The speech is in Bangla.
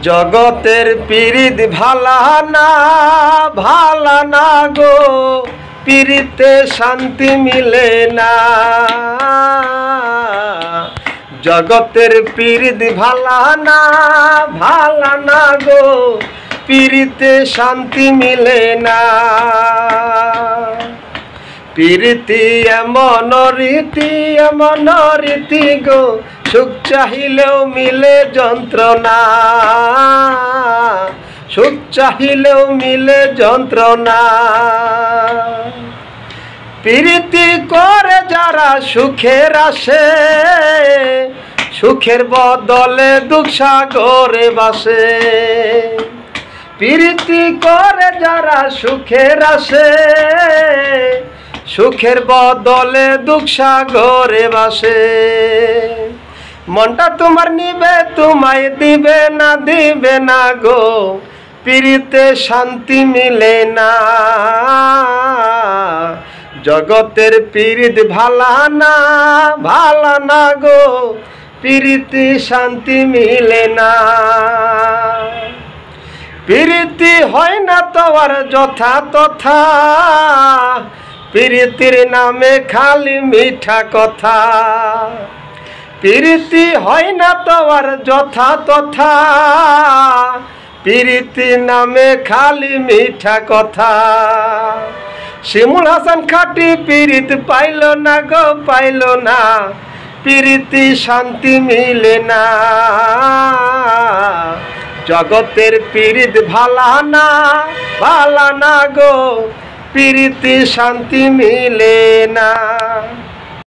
জগতের পীড়িত ভালা না গো, পীড়িতে শান্তি মিলে না। জগতের পীড়িত ভালা না গো, পীড়িতে শান্তি মিলে না। পীড়িতি এমন রীতি গো, সুখ চাহিলেও মিলে যন্ত্রণা, সুখ চাহিলেও মিলে যন্ত্রণা। পীড়িতি করে যারা সুখের আসে, সুখের বদলে দুঃখ সাগরে বাসে। পীড়িতি করে যারা সুখের আসে, সুখের বদলে দুঃখ সাগরে বাসে। মনটা তোমার নিবে, তোমায় দিবে না গো, পীড়িতে শান্তি মিলে না। জগতের পীড়িত ভালা না গো, পীড়িতে শান্তি মিলে না। পীড়িতি হয় না তোমার যথা তথা, পীড়িতির নামে খালি মিঠা কথা। পীড়িতি হয় না তোমার যথা তথা, পীড়িতির নামে খালি মিঠা কথা। শিমুল হাসান খাটি পীড়িত পাইল না গো, পাইল না, পীড়িতি শান্তি মিলে না। জগতের পীড়িত ভালা না গো, পীড়িতি শান্তি মিলে না।